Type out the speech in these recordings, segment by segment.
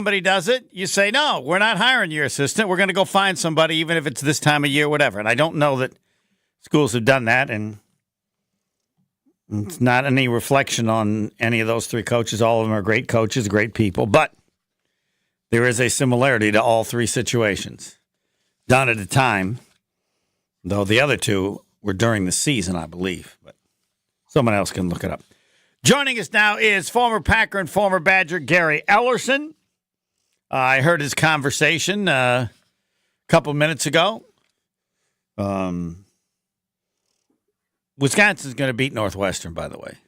somebody does it, you say, no, we're not hiring your assistant. We're going to go find somebody, even if it's this time of year, whatever. And I don't know that schools have done that, and it's not any reflection on any of those three coaches. All of them are great coaches, great people, but there is a similarity to all three situations. Done at a time, though the other two were during the season, I believe, but someone else can look it up. Joining us now is former Packer and former Badger Gary Ellerson. I heard his conversation a couple minutes ago. Wisconsin's going to beat Northwestern, by the way.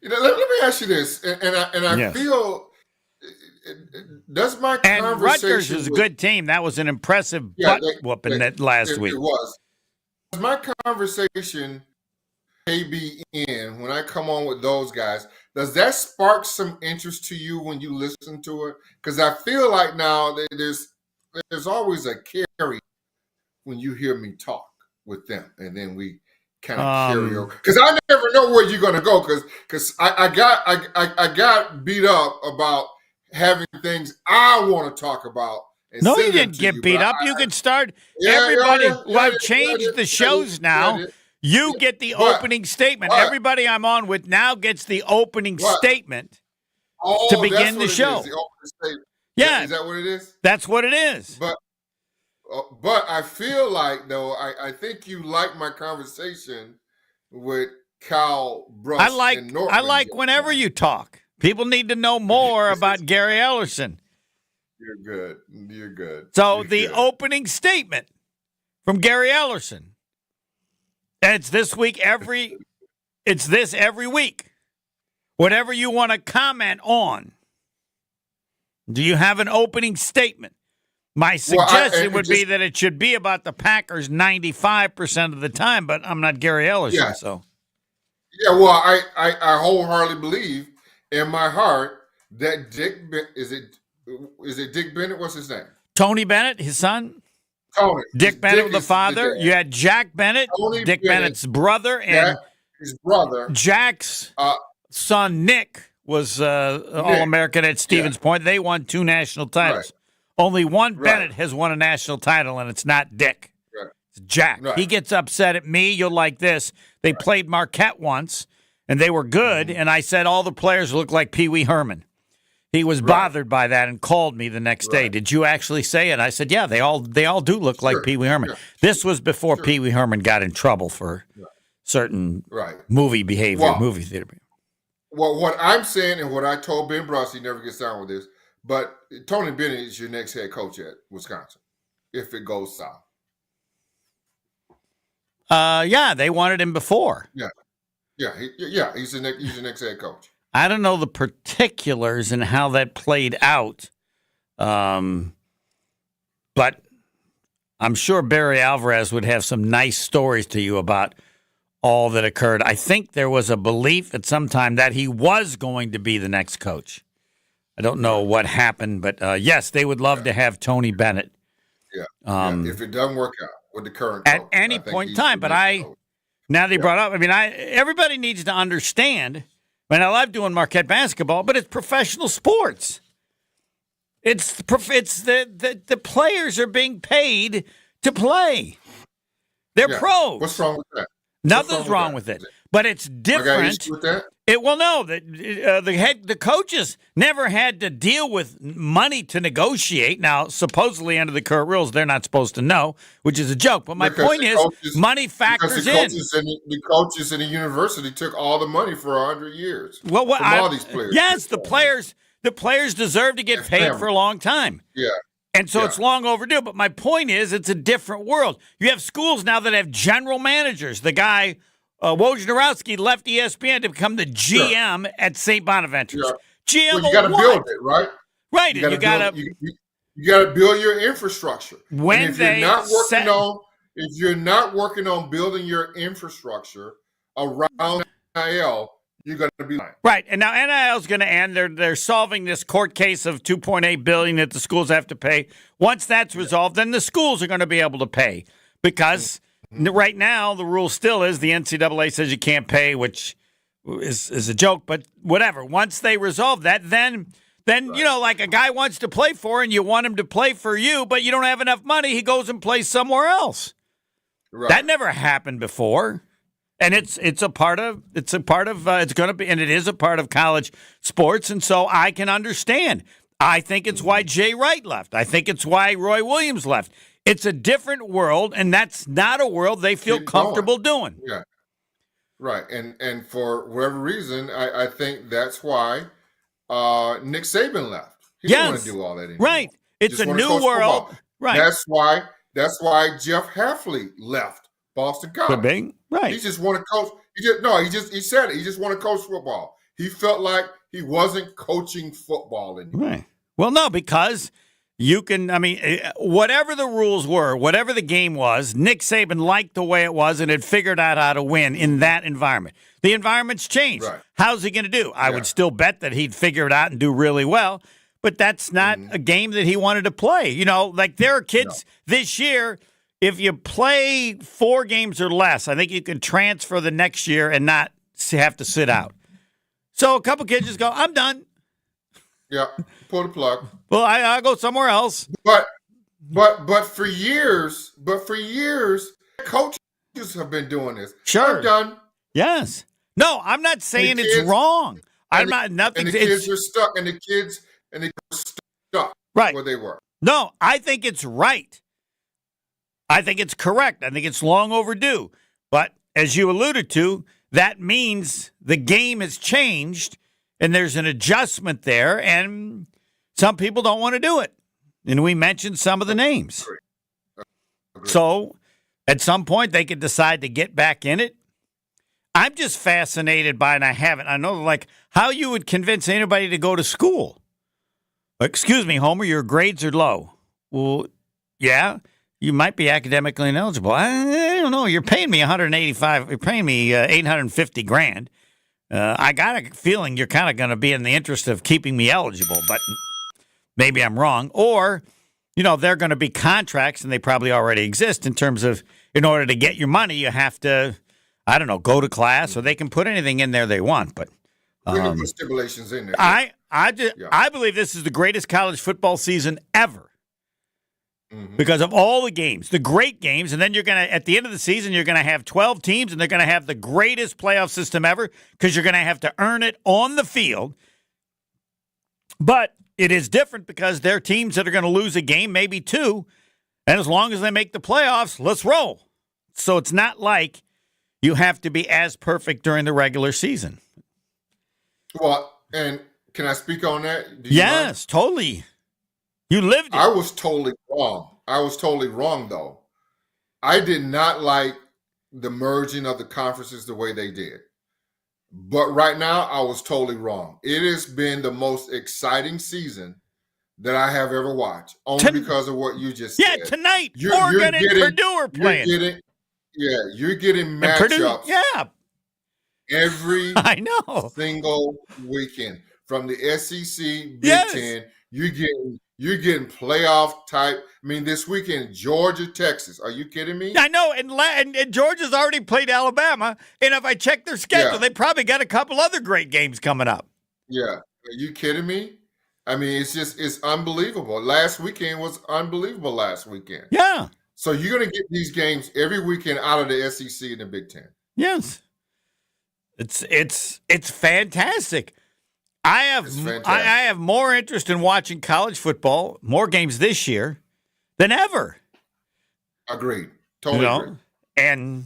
Let me ask you this, and I Yes. feel does my And conversation Rutgers is a good team. That was an impressive butt-whooping last week. It was. Does my conversation KBN, when I come on with those guys, does that spark some interest to you when you listen to it? Because I feel like now that there's always a carry when you hear me talk with them, and then we kind of carry over. Because I never know where you're going to go. Because I got beat up about having things I want to talk about. No, you didn't get beat up. You could start. Everybody, I've changed the shows now. You get the opening statement. Everybody I'm on with now gets the opening statement to begin the show. The opening statement. Yeah. Is that what it is? That's what it is. But I feel like, though, I think you like my conversation with Kyle Bruss. I like whenever you talk. People need to know more about Gary Ellerson. You're good. You're good. So the opening statement from Gary Ellerson. And it's this week every week. Whatever you want to comment on. Do you have an opening statement? My suggestion would be that it should be about the Packers 95% of the time, but I'm not Gary Ellerson, so. Yeah, well, I wholeheartedly believe in my heart that is it Dick Bennett? What's his name? Tony Bennett, his son. Tony. Dick Bennett, the father. You had Jack Bennett, Dick Bennett's brother, and his brother. Jack's son, Nick, was All-American at Stevens Point. They won 2 national titles. Right. Only one Bennett has won a national title, and it's not Dick. Right. It's Jack. Right. He gets upset at me. You'll like this. They played Marquette once, and they were good, and I said all the players look like Pee Wee Herman. He was bothered by that and called me the next day. Did you actually say it? I said, yeah, they all do look like Pee Wee Herman. This was before Pee Wee Herman got in trouble for certain movie behavior, movie theater behavior. Well, what I'm saying and what I told Ben Bruss, he never gets down with this, but Tony Bennett is your next head coach at Wisconsin if it goes south. Yeah, they wanted him before. He's the next head coach. I don't know the particulars and how that played out, but I'm sure Barry Alvarez would have some nice stories to you about all that occurred. I think there was a belief at some time that he was going to be the next coach. I don't know what happened, but yes, they would love to have Tony Bennett. If it doesn't work out with the current coach, at any point in time. But now they brought up, everybody needs to understand. I love doing Marquette basketball, but it's professional sports. It's the players are being paid to play. They're pros. What's wrong with that? Nothing's wrong with it. But it's different. With that? The coaches never had to deal with money to negotiate. Now, supposedly under the current rules, they're not supposed to know, which is a joke. But my point is, money factors in. The coaches in the university took all the money for 100 years. Well, from all these players. Yes, the players deserve to get paid for a long time. Yeah. And so it's long overdue. But my point is, it's a different world. You have schools now that have general managers. The guy, Wojnarowski, left ESPN to become the GM at St. Bonaventure's. GM, you got to build it, right? Right, you got to build your infrastructure. If you're not working on building your infrastructure around NIL, you're going to be lying. Right, and now NIL is going to end. They're solving this court case of $2.8 billion that the schools have to pay. Once that's resolved, then the schools are going to be able to pay because right now the rule still is the NCAA says you can't pay, which is a joke, but whatever. Once they resolve that, then then, like a guy wants to play for and you want him to play for you, but you don't have enough money, he goes and plays somewhere else. Right. That never happened before. And it's a part of it's going to be, and it is a part of college sports. And so I can understand. I think it's why Jay Wright left. I think it's why Roy Williams left. It's a different world, and that's not a world they feel comfortable doing. Yeah. Right. And for whatever reason, I think that's why Nick Saban left. He didn't want to do all that anymore. Right. It's a new world. Football. Right. That's why Jeff Hafley left Boston College. Right. He just want to coach. He said it. He just want to coach football. He felt like he wasn't coaching football anymore. Right. Well, no, because you can, whatever the rules were, whatever the game was, Nick Saban liked the way it was and had figured out how to win in that environment. The environment's changed. Right. How's he going to do? I would still bet that he'd figure it out and do really well, but that's not a game that he wanted to play. Like there are kids this year, if you play 4 games or less, I think you can transfer the next year and not have to sit out. So a couple kids just go, I'm done. Yeah, pull the plug. Well, I'll go somewhere else. But for years, coaches have been doing this. Sure. I'm done. Yes. No, I'm not saying it's wrong. I'm not nothing. And the kids are stuck, and the kids are stuck where they were. No, I think it's right. I think it's correct. I think it's long overdue. But as you alluded to, that means the game has changed and there's an adjustment there, and some people don't want to do it. And we mentioned some of the names. Agreed. So at some point they could decide to get back in it. I'm just fascinated by, and I know like how you would convince anybody to go to school. Excuse me, Homer, your grades are low. Well, yeah. You might be academically ineligible. I don't know. You're paying me $185. You're paying me $850,000. I got a feeling you're kind of going to be in the interest of keeping me eligible, but maybe I'm wrong. Or, they're going to be contracts, and they probably already exist in terms of, in order to get your money, you have to, I don't know, go to class, or they can put anything in there they want. But we can put stipulations in there. I believe this is the greatest college football season ever. Because of all the games, the great games, and then you're going to, at the end of the season, you're going to have 12 teams, and they're going to have the greatest playoff system ever because you're going to have to earn it on the field. But it is different because there are teams that are going to lose a game, maybe 2, and as long as they make the playoffs, let's roll. So it's not like you have to be as perfect during the regular season. Well, and can I speak on that? Yes, totally. You lived it. I was totally wrong, though. I did not like the merging of the conferences the way they did. But right now, I was totally wrong. It has been the most exciting season that I have ever watched, only because of what you just said. Yeah, tonight, Oregon and Purdue are playing. You're getting matchups every single weekend. From the SEC, Big Ten, you're getting playoff type. I mean, this weekend, Georgia, Texas. Are you kidding me? I know, and Georgia's already played Alabama. And if I check their schedule, they probably got a couple other great games coming up. Yeah, are you kidding me? I mean, it's unbelievable. Last weekend was unbelievable. Last weekend, yeah. So you're gonna get these games every weekend out of the SEC and the Big Ten. Yes, it's fantastic. I have more interest in watching college football, more games this year than ever. Agreed. Totally agree. And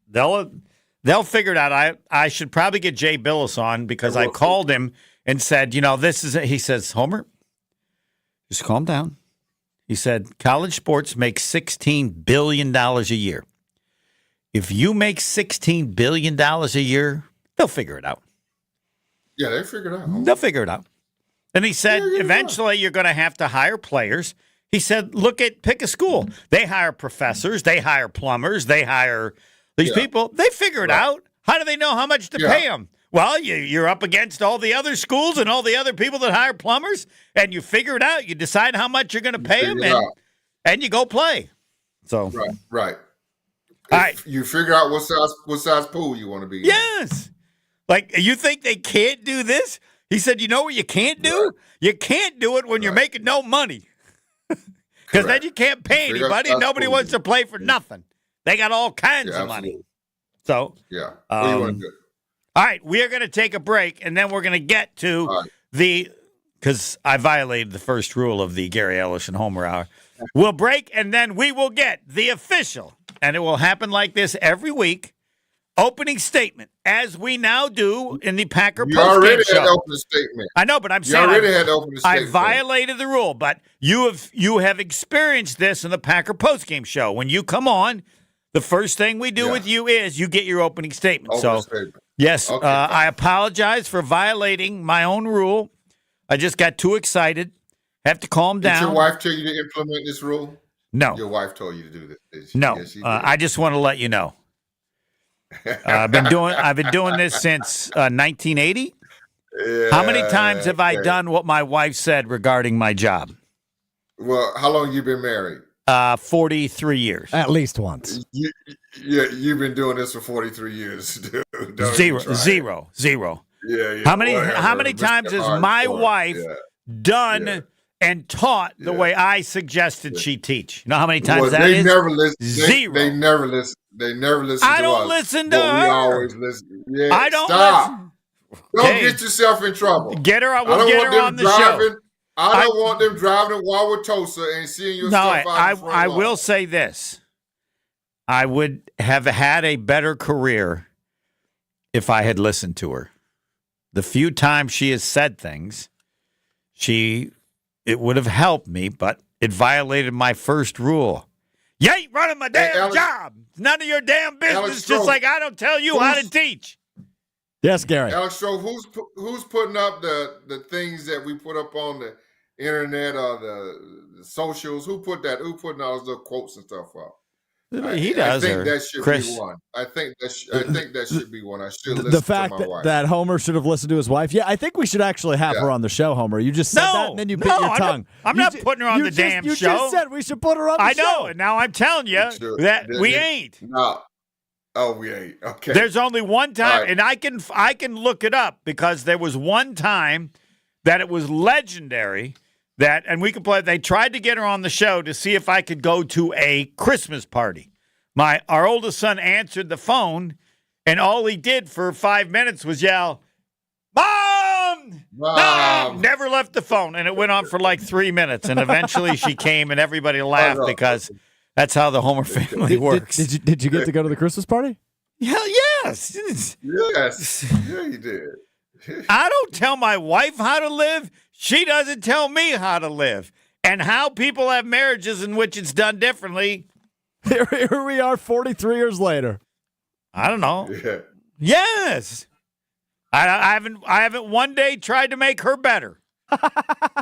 they'll figure it out. I should probably get Jay Billis on because I called him and said, he says, Homer, just calm down. He said, college sports make $16 billion a year. If you make $16 billion a year, they'll figure it out. Yeah, they figured it out. They'll figure it out. And he said, eventually you're going to have to hire players. He said, pick a school. They hire professors. They hire plumbers. They hire these people. They figure it out. How do they know how much to pay them? Well, you're up against all the other schools and all the other people that hire plumbers, and you figure it out. You decide how much you're going to pay them, and you go play. So Right. All right. You figure out what size pool you want to be in. Yes. Like, you think they can't do this? He said, you know what you can't do? You can't do it when you're making no money. Because then you can't pay anybody. Nobody wants to play for nothing. They got all kinds of money. So, yeah. What do you want to do? All right, we are going to take a break, and then we're going to get to because I violated the first rule of the Gary Ellerson Homer Hour. We'll break, and then we will get the official, and it will happen like this every week, opening statement, as we now do in the Packer postgame show. You already had the opening statement. I know, but I'm saying had the opening statement. I violated the rule, but you have experienced this in the Packer postgame show. When you come on, the first thing we do with you is you get your opening statement. Yes, okay, I apologize for violating my own rule. I just got too excited. Have to calm down. Did your wife tell you to implement this rule? No. Your wife told you to do this? No. Yes, I just want to let you know. I've been doing this since 1980. Yeah, how many times have I done what my wife said regarding my job? Well, how long you been married? 43 years. At least once. You've been doing this for 43 years, dude. Zero. Yeah. How many times has my wife done and taught the way I suggested she teach? You know how many times that is? Never listen. Zero. They never listen. They never listen to us. I don't listen to her. We always listen. Yeah, I don't listen. Okay. Don't get yourself in trouble. Get her. We'll get her on the show. I don't want them driving to Wauwatosa and seeing your stuff out the front I lawn. will say this. I would have had a better career if I had listened to her. The few times she has said things, it would have helped me, but it violated my first rule. You ain't running my damn job. It's none of your damn business, just like I don't tell you how to teach. Yes, Gary. Alex Stroh, who's putting up the things that we put up on the internet or the socials? Who putting all those little quotes and stuff up? He does. I think that should be one. I think that should be one. I should listen the fact to my wife. that Homer should have listened to his wife. Yeah, I think we should actually have her on the show, Homer. You just said that and then you bit your tongue. I'm not putting her on the damn show. You just said we should put her on the show. I know, and now I'm telling you that we ain't. No. Oh, we ain't. Okay. There's only one time, and I can look it up because there was one time that it was legendary and we could play. They tried to get her on the show to see if I could go to a Christmas party. Our oldest son answered the phone, and all he did for 5 minutes was yell, "Mom! Mom!" Never left the phone, and it went on for like 3 minutes, and eventually she came, and everybody laughed because that's how the Homer family works. Did you get to go to the Christmas party? Hell yes. Yes. Yeah, you did. I don't tell my wife how to live. She doesn't tell me how to live. And how people have marriages in which it's done differently. Here we are 43 years later. I don't know. Yeah. Yes. I haven't one day tried to make her better.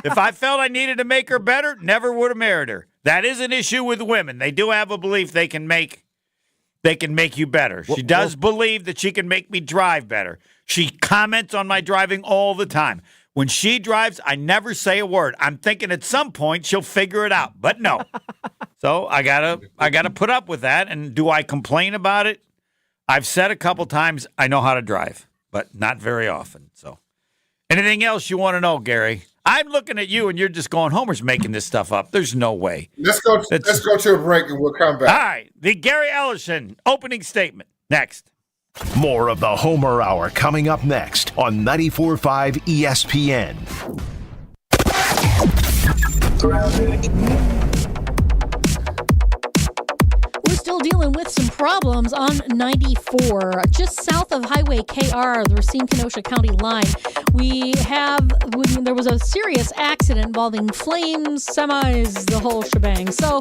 If I felt I needed to make her better, never would have married her. That is an issue with women. They do have a belief they can make you better. She does believe that she can make me drive better. She comments on my driving all the time. When she drives, I never say a word. I'm thinking at some point she'll figure it out, but no. So I gotta put up with that. And do I complain about it? I've said a couple times I know how to drive, but not very often. So anything else you want to know, Gary? I'm looking at you and you're just going, Homer's making this stuff up. There's no way. Let's go to a break and we'll come back. All right. The Gary Ellerson opening statement. Next. More of the Homer Hour coming up next on 94.5 ESPN. We're still dealing with some problems on 94, just south of Highway KR, the Racine-Kenosha County line. There was a serious accident involving flames, semis, the whole shebang. So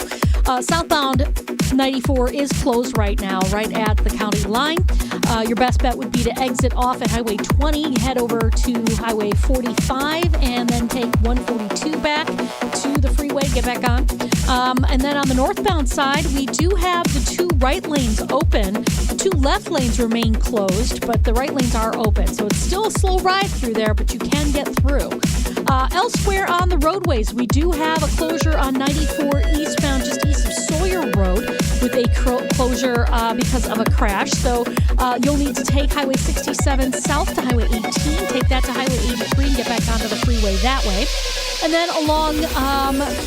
southbound 94 is closed right now, right at the county line. Your best bet would be to exit off at Highway 20, head over to Highway 45, and then take 142 back to the freeway, get back on. And then on the northbound side, we do have the two right lanes open. The two left lanes remain closed, but the right lanes are open. So it's still a slow ride through there, but you can get through. Elsewhere on the roadways, we do have a closure on 94 eastbound, just east of Sawyer Road, with a closure because of a crash. So you'll need to take Highway 67 south to Highway 18, take that to Highway 83 and get back onto the freeway that way. And then along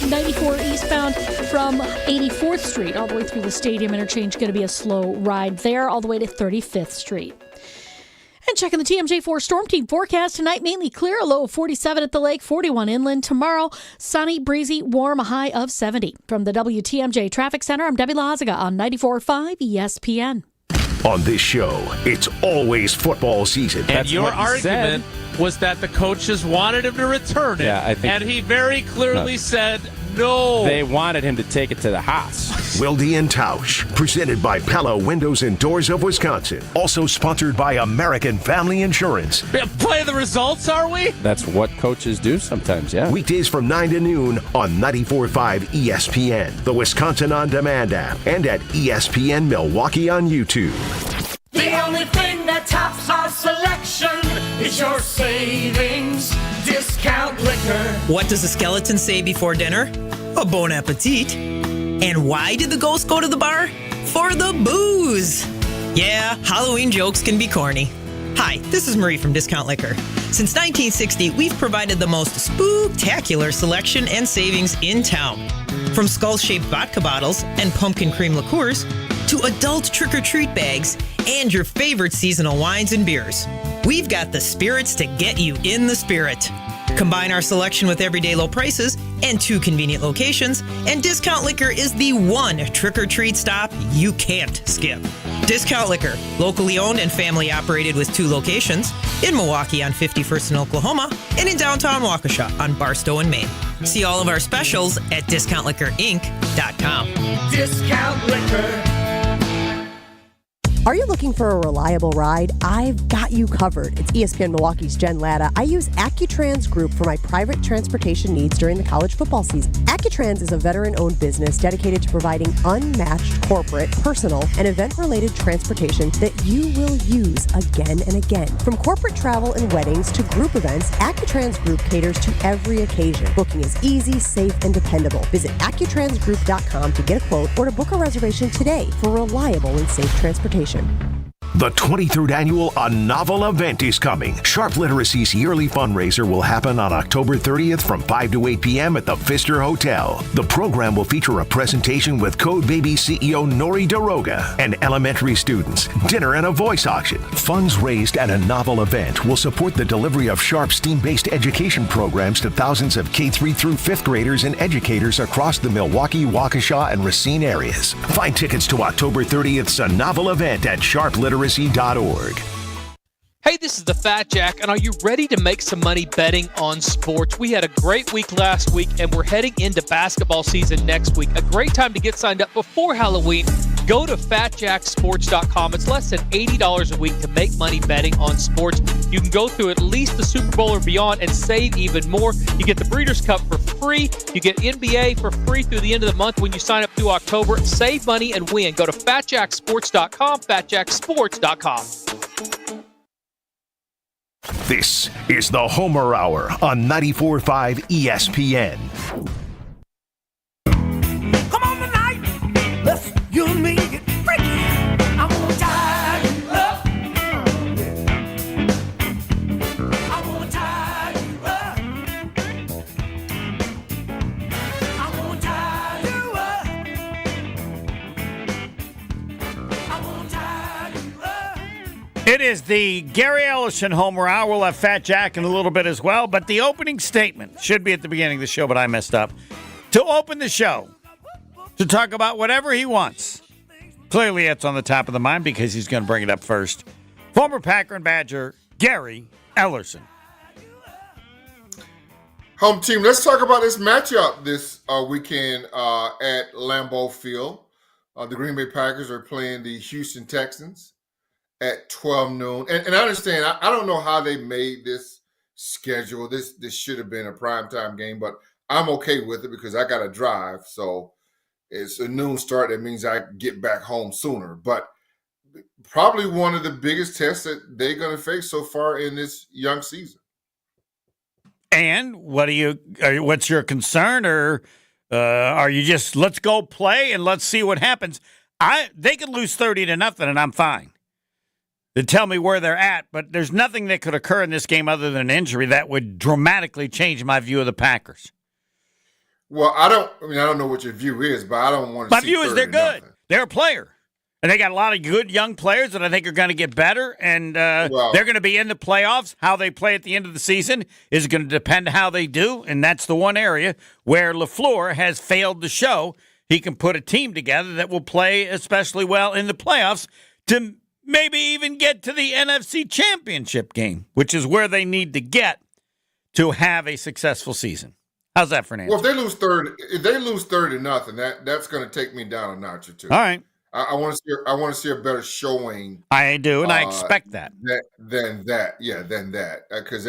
94 eastbound from 84th Street all the way through the Stadium Interchange, going to be a slow ride there all the way to 35th Street. And checking the TMJ4 Storm Team forecast tonight, mainly clear, a low of 47 at the lake, 41 inland. Tomorrow, sunny, breezy, warm, a high of 70. From the WTMJ Traffic Center, I'm Debbie Lazaga on 94.5 ESPN. On this show, it's always football season. And your argument was that the coaches wanted him to return it. Yeah, I think, and he very clearly said no. They wanted him to take it to the house. Wilde and Tausch, presented by Pella Windows and Doors of Wisconsin. Also sponsored by American Family Insurance. Play the results, are we? That's what coaches do sometimes, yeah. Weekdays from 9 to noon on 94.5 ESPN, the Wisconsin On Demand app, and at ESPN Milwaukee on YouTube. The only thing that tops our selection is your savings discount liquor. What does the skeleton say before dinner? A bon appetit. And why did the ghost go to the bar? For the booze. Yeah, Halloween jokes can be corny. Hi, this is Marie from Discount Liquor. Since 1960, we've provided the most spooktacular selection and savings in town. From skull-shaped vodka bottles and pumpkin cream liqueurs to adult trick-or-treat bags and your favorite seasonal wines and beers. We've got the spirits to get you in the spirit. Combine our selection with everyday low prices and 2 convenient locations, and Discount Liquor is the one trick-or-treat stop you can't skip. Discount Liquor, locally owned and family operated with 2 locations, in Milwaukee on 51st in Oklahoma, and in downtown Waukesha on Barstow and Maine. See all of our specials at discountliquorinc.com. Discount Liquor. Are you looking for a reliable ride? I've got you covered. It's ESPN Milwaukee's Jen Latta. I use AccuTrans Group for my private transportation needs during the college football season. AccuTrans is a veteran-owned business dedicated to providing unmatched corporate, personal, and event-related transportation that you will use again and again. From corporate travel and weddings to group events, AccuTrans Group caters to every occasion. Booking is easy, safe, and dependable. Visit AccuTransGroup.com to get a quote or to book a reservation today for reliable and safe transportation. The 23rd annual A Novel event is coming. Sharp Literacy's yearly fundraiser will happen on October 30th from 5 to 8 p.m. at the Pfister Hotel. The program will feature a presentation with Code Baby CEO Nori Daroga and elementary students, dinner and a voice auction. Funds raised at A Novel event will support the delivery of Sharp STEAM-based education programs to thousands of K-3 through 5th graders and educators across the Milwaukee, Waukesha, and Racine areas. Find tickets to October 30th's A Novel event at sharpliteracy.org. Hey, this is the Fat Jack, and are you ready to make some money betting on sports? We had a great week last week, and we're heading into basketball season next week. A great time to get signed up before Halloween. Go to fatjacksports.com. It's less than $80 a week to make money betting on sports. You can go through at least the Super Bowl or beyond and save even more. You get the Breeders' Cup for free. You get NBA for free through the end of the month when you sign up through October. Save money and win. Go to fatjacksports.com, fatjacksports.com. This is the Homer Hour on 94.5 ESPN. Come on tonight, let's you and me get freaky. I'm gonna tie you up. I'm gonna tie you up. I'm gonna tie you up. I'm gonna tie you up. It is the Gary Ellerson Homer Hour. We'll have Fat Jack in a little bit as well. But the opening statement should be at the beginning of the show, but I messed up. To open the show, to talk about whatever he wants. Clearly, it's on the top of the mind because he's going to bring it up first. Former Packer and Badger, Gary Ellerson. Home team, let's talk about this matchup this weekend at Lambeau Field. The Green Bay Packers are playing the Houston Texans at 12 noon. And I understand, I don't know how they made this schedule. This should have been a primetime game, but I'm okay with it because I got to drive. So it's a noon start. That means I get back home sooner. But probably one of the biggest tests that they're going to face so far in this young season. And what's your concern, or are you just let's go play and let's see what happens? They could lose 30-0, and I'm fine. To tell me where they're at, but there's nothing that could occur in this game other than an injury that would dramatically change my view of the Packers. Well, I don't know what your view is, but I don't want to. My view is they're good. Nothing. They're a player, and they got a lot of good young players that I think are going to get better, and they're going to be in the playoffs. How they play at the end of the season is going to depend how they do, and that's the one area where LaFleur has failed to show he can put a team together that will play especially well in the playoffs to maybe even get to the NFC Championship game, which is where they need to get to have a successful season. How's that for an answer? Well, if they lose 30-0, that's going to take me down a notch or two. All right. I want to see a better showing. I do, and I expect that. Than that. Because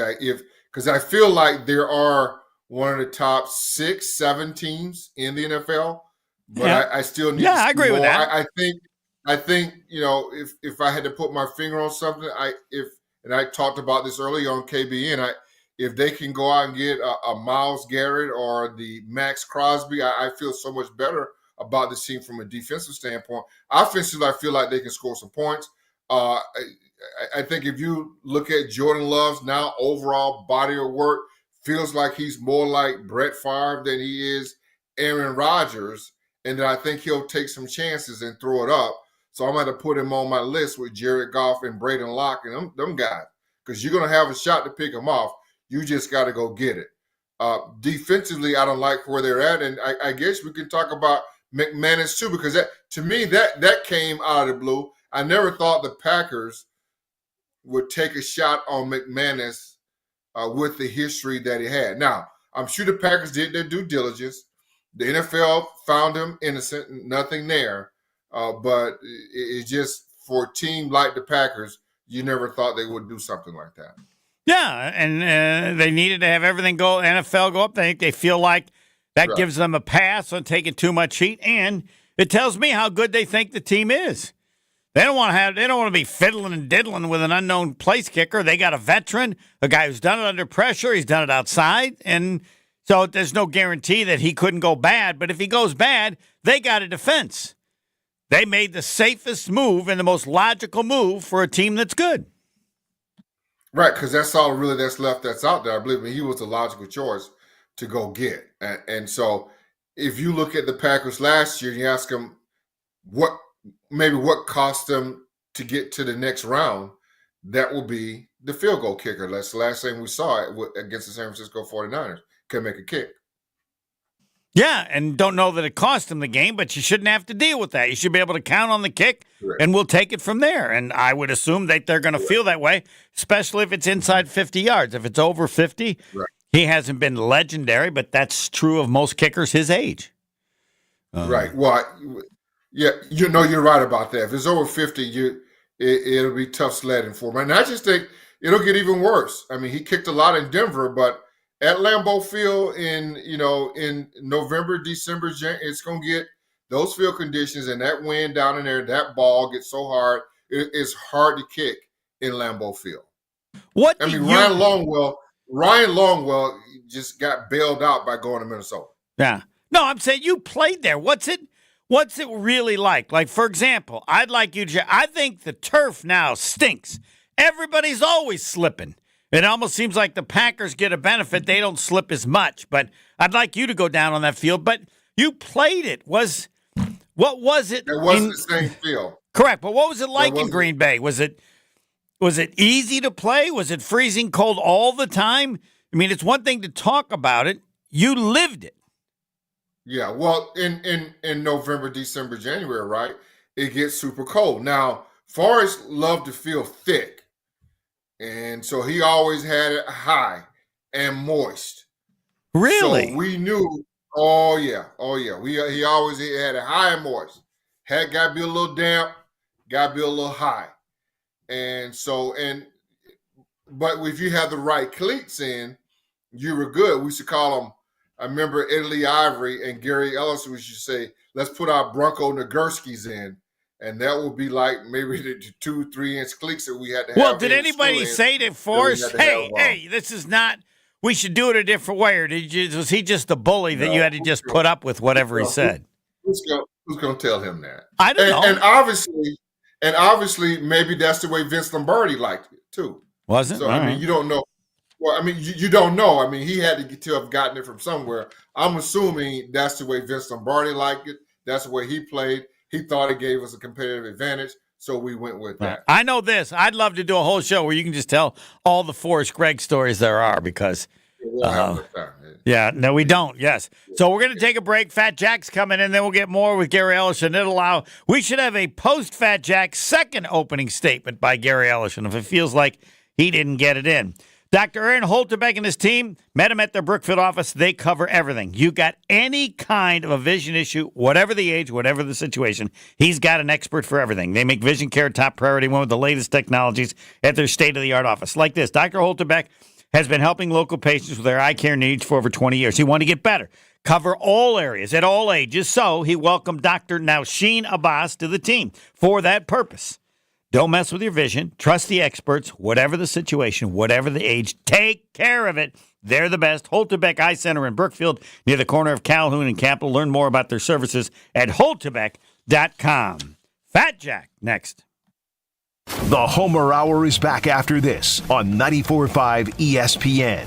I feel like there are one of the top 6-7 teams in the NFL, but I still need. Yeah, I agree with that. I think if I had to put my finger on something, and I talked about this earlier on KBN, if they can go out and get a Myles Garrett or the Max Crosby, I feel so much better about this team from a defensive standpoint. Offensively, I feel like they can score some points. I think if you look at Jordan Love's now overall body of work, feels like he's more like Brett Favre than he is Aaron Rodgers, and that I think he'll take some chances and throw it up. So I'm going to put him on my list with Jared Goff and Braden Locke and them guys, because you're going to have a shot to pick them off. You just got to go get it. Defensively, I don't like where they're at, and I guess we can talk about McManus too, because to me that came out of the blue. I never thought the Packers would take a shot on McManus with the history that he had. Now, I'm sure the Packers did their due diligence. The NFL found him innocent, nothing there. But it's just for a team like the Packers, you never thought they would do something like that. Yeah, and they needed to have everything go, NFL go up. They feel like that gives them a pass on taking too much heat, and it tells me how good they think the team is. They don't want to be fiddling and diddling with an unknown place kicker. They got a veteran, a guy who's done it under pressure. He's done it outside, and so there's no guarantee that he couldn't go bad. But if he goes bad, they got a defense. They made the safest move and the most logical move for a team that's good. Right, because that's all really that's left that's out there. I believe he was the logical choice to go get. And so if you look at the Packers last year, you ask them what cost them to get to the next round, that will be the field goal kicker. That's the last thing we saw against the San Francisco 49ers. Can make a kick. Yeah, and don't know that it cost them the game, but you shouldn't have to deal with that. You should be able to count on the kick, and we'll take it from there. And I would assume that they're going to feel that way, especially if it's inside 50 yards. If it's over 50, he hasn't been legendary, but that's true of most kickers his age. Right. Well, yeah, you're right about that. If it's over 50, it'll be tough sledding for him. And I just think it'll get even worse. I mean, he kicked a lot in Denver, but at Lambeau Field in November, December, it's going to get those field conditions and that wind down in there. That ball gets so hard. It's hard to kick in Lambeau Field. Ryan Longwell just got bailed out by going to Minnesota. Yeah. No, I'm saying you played there. What's it really like? Like, for example, I'd like you to – I think the turf now stinks. Everybody's always slipping. It almost seems like the Packers get a benefit. They don't slip as much. But I'd like you to go down on that field. But you played it. What was it? It wasn't the same field. Correct. But what was it like in Green Bay? Was it easy to play? Was it freezing cold all the time? I mean, it's one thing to talk about it. You lived it. Yeah. Well, in November, December, January, right, it gets super cold. Now, Forrest loved to feel thick. And so he always had it high and moist. Really? So we knew, oh yeah. He always had it high and moist. Got to be a little damp, got to be a little high. And so, but if you had the right cleats in, you were good. We used to call them, I remember Italy Ivory and Gary Ellerson used to say, let's put our Bronco Nagurskis in. And that would be like maybe the 2-3 inch cleats that we had to have. Well, did anybody say to Forrest, hey, this is not, we should do it a different way? Or was he just a bully that you had to just put up with whatever he said? Who's going to tell him that? I don't know. And obviously, maybe that's the way Vince Lombardi liked it too. Was it? So I mean, you don't know. Well, I mean, you don't know. I mean, he had to have gotten it from somewhere. I'm assuming that's the way Vince Lombardi liked it. That's the way he played. He thought it gave us a competitive advantage, so we went with that. I know this. I'd love to do a whole show where you can just tell all the Forrest Gregg stories there are because yeah, no, we don't. Yes. So we're going to take a break. Fat Jack's coming in, then we'll get more with Gary Ellerson. We should have a post-Fat Jack second opening statement by Gary Ellerson if it feels like he didn't get it in. Dr. Aaron Holterbeck and his team, met him at their Brookfield office. They cover everything. You got any kind of a vision issue, whatever the age, whatever the situation, he's got an expert for everything. They make vision care top priority, one with the latest technologies at their state-of-the-art office. Like this, Dr. Holterbeck has been helping local patients with their eye care needs for over 20 years. He wanted to get better, cover all areas at all ages, so he welcomed Dr. Nausheen Abbas to the team for that purpose. Don't mess with your vision. Trust the experts, whatever the situation, whatever the age. Take care of it. They're the best. Holterbeck Eye Center in Brookfield, near the corner of Calhoun and Capitol. Learn more about their services at holterbeck.com. Fat Jack, next. The Homer Hour is back after this on 94.5 ESPN.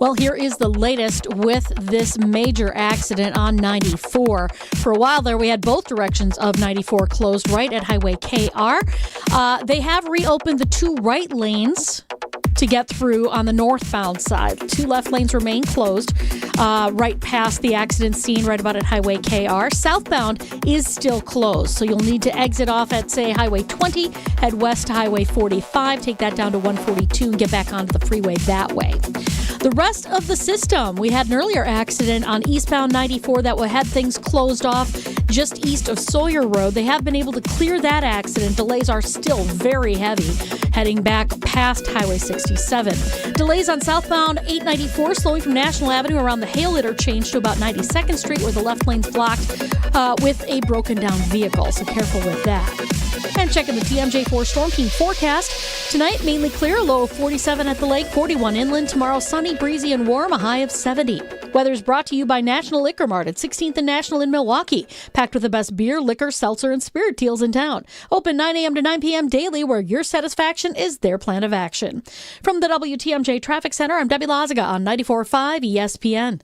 Well, here is the latest with this major accident on 94. For a while there, we had both directions of 94 closed right at Highway KR. They have reopened the two right lanes to get through on the northbound side. Two left lanes remain closed right past the accident scene, right about at Highway KR. Southbound is still closed, so you'll need to exit off at, say, Highway 20, head west to Highway 45, take that down to 142, and get back onto the freeway that way. The rest of the system, we had an earlier accident on eastbound 94 that had things closed off just east of Sawyer Road. They have been able to clear that accident. Delays are still very heavy heading back past Highway 67. Delays on southbound 894 slowing from National Avenue around the Hale interchange to about 92nd Street where the left lane's blocked with a broken down vehicle. So careful with that. And checking the TMJ4 Storm Team forecast. Tonight, mainly clear, low of 47 at the lake, 41 inland. Tomorrow, sunny, breezy, and warm, a high of 70. Weather is brought to you by National Liquor Mart at 16th and National in Milwaukee. Packed with the best beer, liquor, seltzer, and spirit deals in town. Open 9 a.m. to 9 p.m. daily, where your satisfaction is their plan of action. From the WTMJ Traffic Center, I'm Debbie Lazaga on 94.5 ESPN.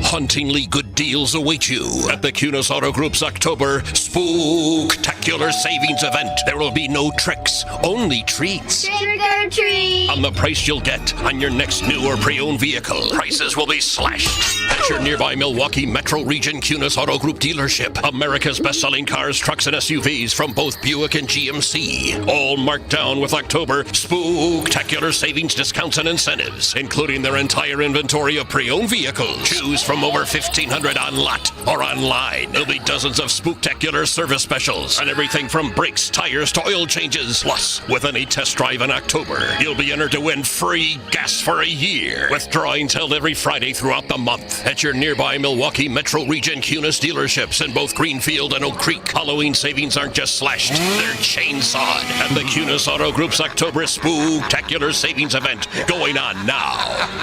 Hauntingly good deals await you at the Cunis Auto Group's October Spooktacular Savings Event. There will be no tricks, only treats. Trick or treat! On the price you'll get on your next new or pre-owned vehicle. Prices will be slashed at your nearby Milwaukee Metro Region Cunis Auto Group dealership. America's best-selling cars, trucks, and SUVs from both Buick and GMC. All marked down with October Spooktacular Savings discounts and incentives, including their entire inventory of pre-owned vehicles. Choose from over 1,500 on lot or online. There'll be dozens of spooktacular service specials and everything from brakes, tires to oil changes. Plus, with any test drive in October, you'll be entered to win free gas for a year, with drawings held every Friday throughout the month at your nearby Milwaukee Metro Region Cunis dealerships in both Greenfield and Oak Creek. Halloween savings aren't just slashed, they're chainsawed at the Cunis Auto Group's October Spooktacular Savings Event going on now.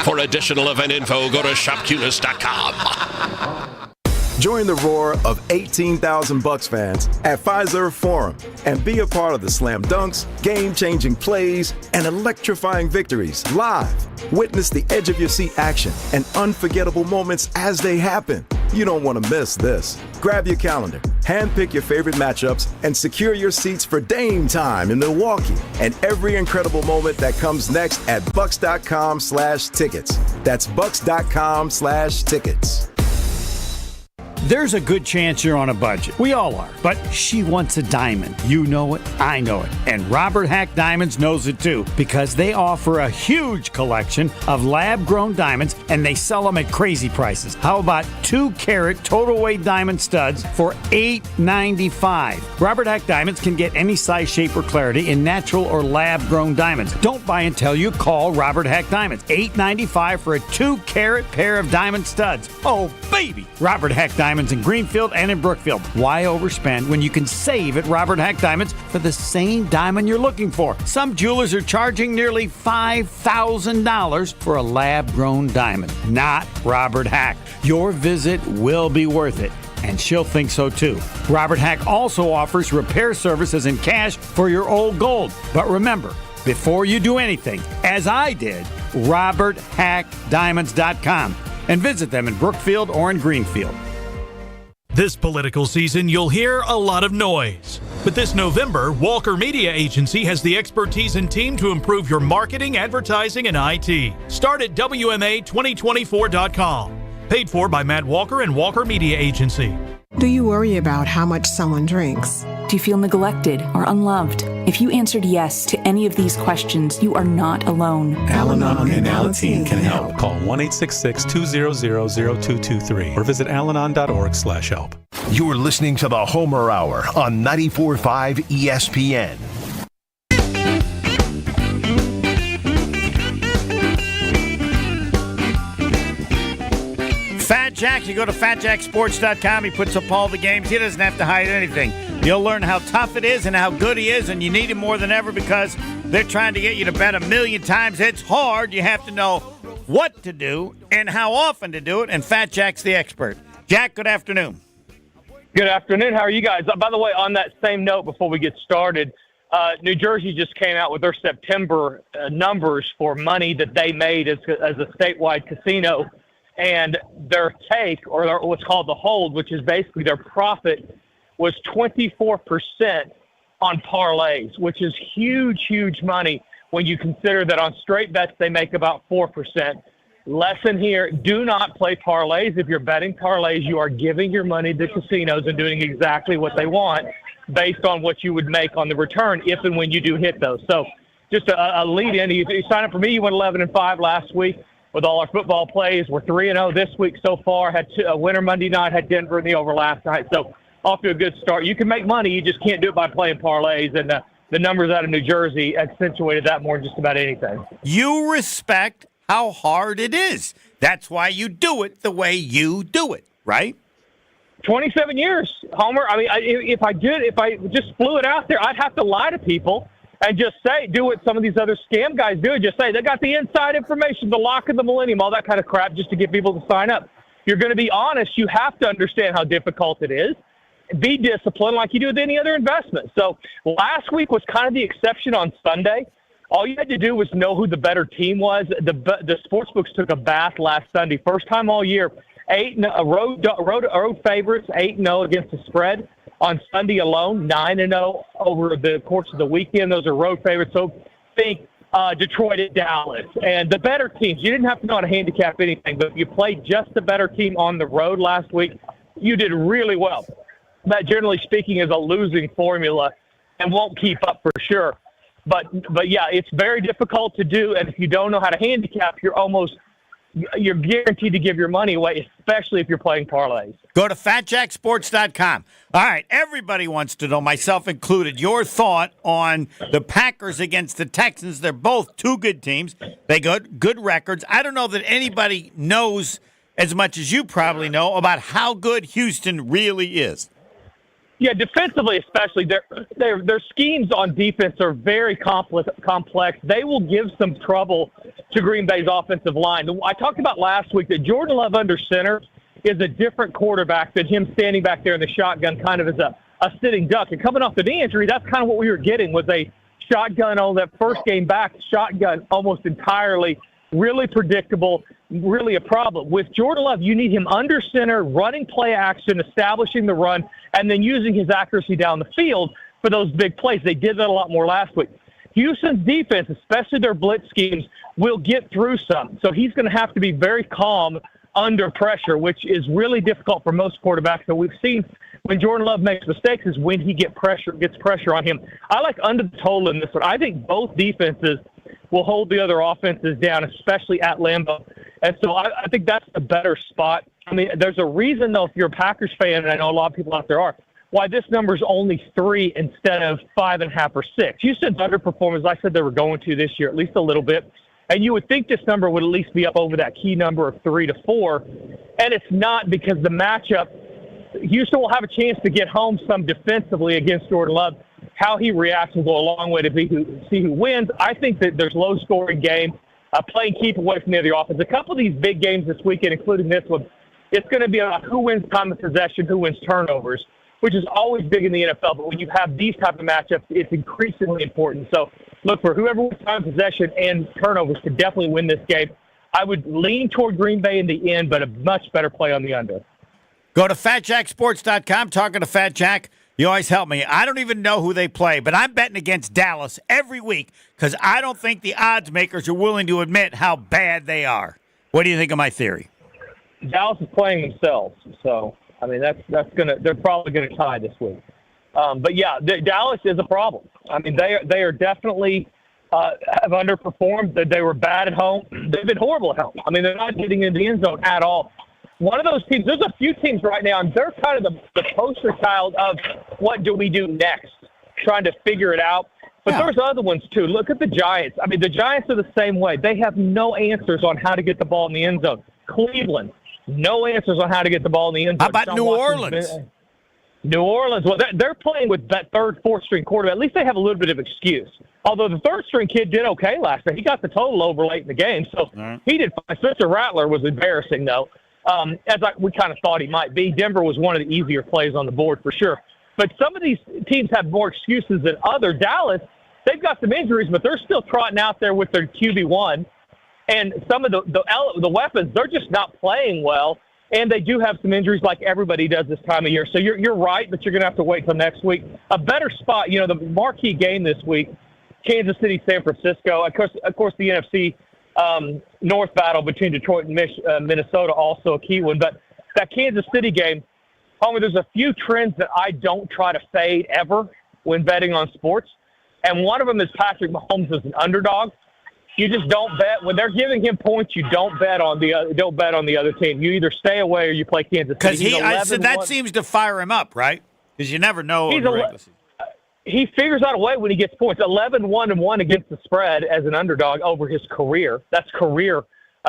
For additional event info, go to shopcunis.com. Join the roar of 18,000 Bucs fans at Fiserv Forum and be a part of the slam dunks, game-changing plays, and electrifying victories live. Witness the edge-of-your-seat action and unforgettable moments as they happen. You don't want to miss this. Grab your calendar, handpick your favorite matchups, and secure your seats for Dame time in Milwaukee and every incredible moment that comes next at Bucs.com/tickets. That's Bucs.com/tickets. There's a good chance you're on a budget. We all are. But she wants a diamond. You know it. I know it. And Robert Hack Diamonds knows it too, because they offer a huge collection of lab-grown diamonds, and they sell them at crazy prices. How about 2-carat total weight diamond studs for $8.95? Robert Hack Diamonds can get any size, shape, or clarity in natural or lab-grown diamonds. Don't buy until you call Robert Hack Diamonds. $8.95 for a 2-carat pair of diamond studs. Oh, baby! Robert Hack Diamonds Diamonds in Greenfield and in Brookfield. Why overspend when you can save at Robert Hack Diamonds for the same diamond you're looking for? Some jewelers are charging nearly $5,000 for a lab-grown diamond. Not Robert Hack. Your visit will be worth it, and she'll think so too. Robert Hack also offers repair services in cash for your old gold. But remember, before you do anything, as I did, RobertHackDiamonds.com, and visit them in Brookfield or in Greenfield. This political season, you'll hear a lot of noise. But this November, Walker Media Agency has the expertise and team to improve your marketing, advertising, and IT. Start at WMA2024.com. Paid for by Matt Walker and Walker Media Agency. Do you worry about how much someone drinks? Do you feel neglected or unloved? If you answered yes to any of these questions, you are not alone. Al-Anon and Alateen can help. Call 1-866-200-0223 or visit alanon.org/help. You're listening to the Homer Hour on 94.5 ESPN. Fat Jack, you go to fatjacksports.com. He puts up all the games. He doesn't have to hide anything. You'll learn how tough it is and how good he is, and you need him more than ever because they're trying to get you to bet 1,000,000 times. It's hard. You have to know what to do and how often to do it, and Fat Jack's the expert. Jack, good afternoon. Good afternoon. How are you guys? By the way, on that same note, before we get started, New Jersey just came out with their September numbers for money that they made as a statewide casino. And their take, or what's called the hold, which is basically their profit, was 24% on parlays, which is huge, huge money when you consider that on straight bets they make about 4%. Lesson here, do not play parlays. If you're betting parlays, you are giving your money to casinos and doing exactly what they want based on what you would make on the return if and when you do hit those. So just a lead in. You sign up for me, you went 11-5 last week. With all our football plays, we're 3-0 this week so far. Had a winner Monday night, had Denver in the over last night. So off to a good start. You can make money, you just can't do it by playing parlays. And the numbers out of New Jersey accentuated that more than just about anything. You respect how hard it is. That's why you do it the way you do it, right? 27 years, Homer. I mean, if I just flew it out there, I'd have to lie to people and just do what some of these other scam guys do. Just say they got the inside information, the lock of the millennium, all that kind of crap just to get people to sign up. If you're going to be honest, you have to understand how difficult it is. Be disciplined like you do with any other investment. So last week was kind of the exception on Sunday. All you had to do was know who the better team was. The sportsbooks took a bath last Sunday. First time all year. Road favorites, 8-0 against the spread. On Sunday alone, 9-0 over the course of the weekend. Those are road favorites. So think Detroit at Dallas. And the better teams, you didn't have to know how to handicap anything, but if you played just the better team on the road last week, you did really well. That, generally speaking, is a losing formula and won't keep up for sure. But yeah, it's very difficult to do. And if you don't know how to handicap, you're guaranteed to give your money away, especially if you're playing parlays. Go to fatjacksports.com. All right, everybody wants to know, myself included, your thought on the Packers against the Texans. They're both two good teams. They got good records. I don't know that anybody knows as much as you probably know about how good Houston really is. Yeah, defensively especially, their schemes on defense are very complex. They will give some trouble to Green Bay's offensive line. I talked about last week that Jordan Love under center is a different quarterback than him standing back there in the shotgun kind of as a sitting duck. And coming off the knee injury, that's kind of what we were getting was a shotgun on that first game back, shotgun almost entirely, really predictable, really a problem. With Jordan Love, you need him under center, running play action, establishing the run, and then using his accuracy down the field for those big plays. They did that a lot more last week. Houston's defense, especially their blitz schemes, will get through some. So he's going to have to be very calm under pressure, which is really difficult for most quarterbacks. So we've seen when Jordan Love makes mistakes is when he gets pressure on him. I like under the total in this one. I think both defenses will hold the other offenses down, especially at Lambeau. And so I think that's a better spot. I mean, there's a reason, though, if you're a Packers fan, and I know a lot of people out there are, why this number is only 3 instead of 5.5 or 6. Houston's underperformed, as I said they were going to this year, at least a little bit. And you would think this number would at least be up over that key number of 3 to 4. And it's not, because the matchup Houston will have a chance to get home some defensively against Jordan Love. How he reacts will go a long way to see who wins. I think that there's low-scoring game, playing keep away from the other offense. A couple of these big games this weekend, including this one, it's going to be about who wins time of possession, who wins turnovers, which is always big in the NFL. But when you have these type of matchups, it's increasingly important. So look for whoever wins time of possession and turnovers to definitely win this game. I would lean toward Green Bay in the end, but a much better play on the under. Go to FatJackSports.com. Talking to Fat Jack. You always help me. I don't even know who they play, but I'm betting against Dallas every week because I don't think the odds makers are willing to admit how bad they are. What do you think of my theory? Dallas is playing themselves, so I mean they're probably gonna tie this week. But yeah, Dallas is a problem. I mean they are definitely have underperformed. They were bad at home. They've been horrible at home. I mean they're not getting into the end zone at all. One of those teams, there's a few teams right now, and they're kind of the poster child of what do we do next, trying to figure it out. But there's other ones, too. Look at the Giants. I mean, the Giants are the same way. They have no answers on how to get the ball in the end zone. Cleveland, no answers on how to get the ball in the end zone. How about New Orleans? New Orleans, well, they're playing with that third, fourth-string quarterback. At least they have a little bit of excuse. Although the third-string kid did okay last night. He got the total over late in the game, so he did fine. Spencer Rattler was embarrassing, though. We kind of thought he might be. Denver was one of the easier plays on the board for sure. But some of these teams have more excuses than others. Dallas, they've got some injuries, but they're still trotting out there with their QB1. And some of the weapons, they're just not playing well. And they do have some injuries like everybody does this time of year. So you're right, but you're going to have to wait till next week. A better spot, the marquee game this week, Kansas City, San Francisco. Of course, the NFC North battle between Detroit and Minnesota, also a key one. But that Kansas City game, Homer, there's a few trends that I don't try to fade ever when betting on sports. And one of them is Patrick Mahomes as an underdog. You just don't bet when they're giving him points. You don't bet on the other team. You either stay away or you play Kansas City. Because that seems to fire him up, right? Because you never know. He figures out a way when he gets points. 11-1-1 against the spread as an underdog over his career. That's career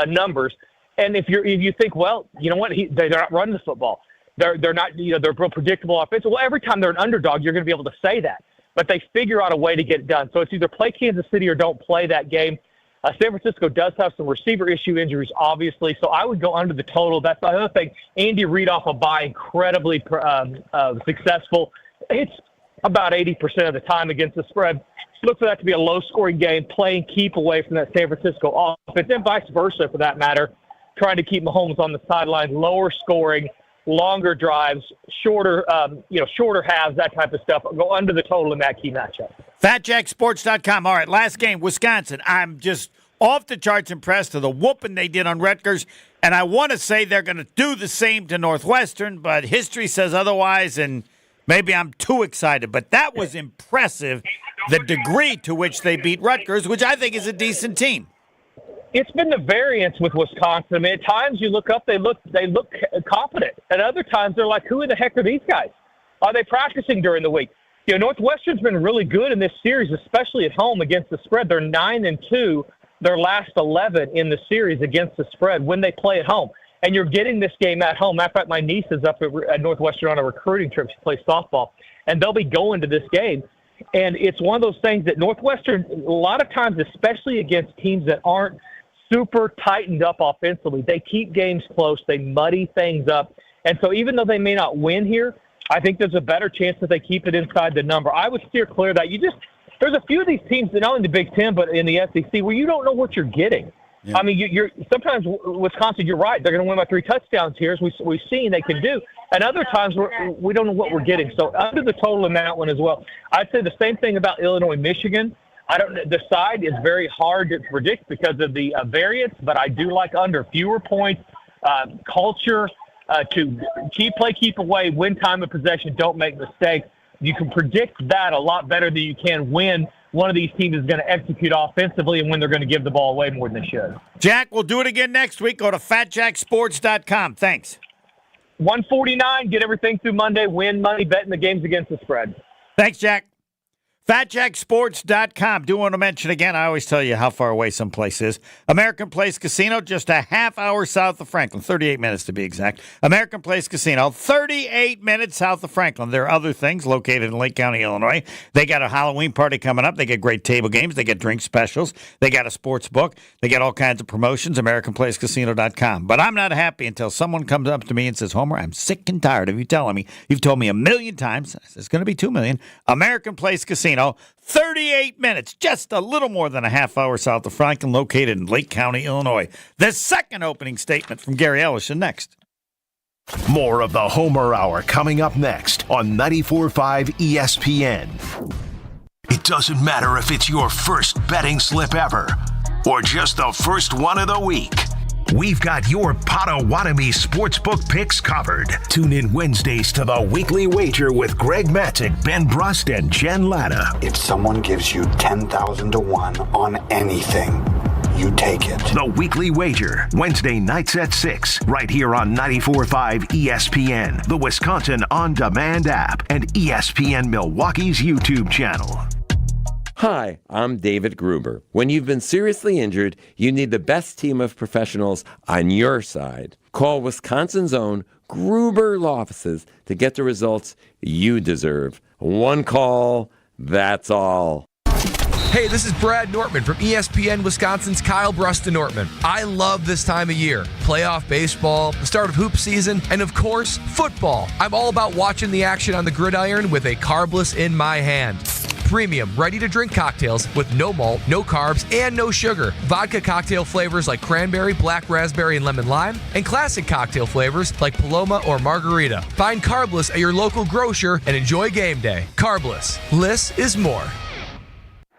numbers. And if you think, well, you know what, they're not running the football. They're not, they're real predictable offense. Well, every time they're an underdog, you're going to be able to say that. But they figure out a way to get it done. So it's either play Kansas City or don't play that game. San Francisco does have some receiver issue injuries, obviously, so I would go under the total. That's the other thing. Andy Reid off a bye, incredibly successful. It's about 80% of the time against the spread. Look for that to be a low-scoring game, playing keep away from that San Francisco offense, and vice versa for that matter, trying to keep Mahomes on the sideline, lower scoring, longer drives, shorter halves, that type of stuff. Go under the total in that key matchup. FatJackSports.com. All right, last game, Wisconsin. I'm just off the charts impressed with the whooping they did on Rutgers, and I want to say they're going to do the same to Northwestern, but history says otherwise, and maybe I'm too excited. But that was impressive, the degree to which they beat Rutgers, which I think is a decent team. It's been the variance with Wisconsin. I mean, at times you look up, they look competent. At other times they're like, who in the heck are these guys? Are they practicing during the week? Northwestern's been really good in this series, especially at home against the spread. They're 9-2, their last 11 in the series against the spread when they play at home. And you're getting this game at home. Matter of fact, my niece is up at Northwestern on a recruiting trip. She plays softball, and they'll be going to this game. And it's one of those things that Northwestern, a lot of times, especially against teams that aren't super tightened up offensively, they keep games close. They muddy things up. And so even though they may not win here, I think there's a better chance that they keep it inside the number. I would steer clear of that. There's a few of these teams, not in the Big Ten, but in the SEC, where you don't know what you're getting. Yeah. I mean, you're sometimes Wisconsin, you're right. They're going to win by 3 touchdowns here, as we've seen they can do. And other times we don't know what we're getting. So under the total in that one as well. I'd say the same thing about Illinois, Michigan. The side is very hard to predict because of the variance, but I do like under fewer points, culture to keep away, win time of possession, don't make mistakes. You can predict that a lot better than you can when one of these teams is going to execute offensively and when they're going to give the ball away more than they should. Jack, we'll do it again next week. Go to FatJackSports.com. Thanks. 149, get everything through Monday, win money, betting the games against the spread. Thanks, Jack. FatJackSports.com. Do want to mention again, I always tell you how far away some place is. American Place Casino, just a half hour south of Franklin, 38 minutes to be exact. American Place Casino, 38 minutes south of Franklin. There are other things located in Lake County, Illinois. They got a Halloween party coming up. They get great table games. They get drink specials. They got a sports book. They get all kinds of promotions, AmericanPlaceCasino.com. But I'm not happy until someone comes up to me and says, Homer, I'm sick and tired of you telling me. You've told me 1,000,000 times. It's going to be 2 million. American Place Casino. 38 minutes, just a little more than a half hour south of Franklin, located in Lake County, Illinois. The second opening statement from Gary Ellerson next. More of the Homer Hour coming up next on 94.5 ESPN. It doesn't matter if it's your first betting slip ever or just the first one of the week. We've got your Potawatomi sportsbook picks covered. Tune in Wednesdays to The Weekly Wager with Greg Matzik, Ben Brust, and Jen Latta. If someone gives you 10,000 to 1 on anything, you take it. The Weekly Wager, Wednesday nights at 6, right here on 94.5 ESPN, the Wisconsin On Demand app, and ESPN Milwaukee's YouTube channel. Hi, I'm David Gruber. When you've been seriously injured, you need the best team of professionals on your side. Call Wisconsin's own Gruber Law Offices to get the results you deserve. One call, that's all. Hey, this is Brad Nortman from ESPN Wisconsin's Kyle Brust and Nortman. I love this time of year. Playoff baseball, the start of hoop season, and of course, football. I'm all about watching the action on the gridiron with a carbless in my hand. Premium, ready-to-drink cocktails with no malt, no carbs, and no sugar. Vodka cocktail flavors like cranberry, black raspberry, and lemon lime, and classic cocktail flavors like Paloma or Margarita. Find Carbless at your local grocer and enjoy game day. Carbless. Less is more.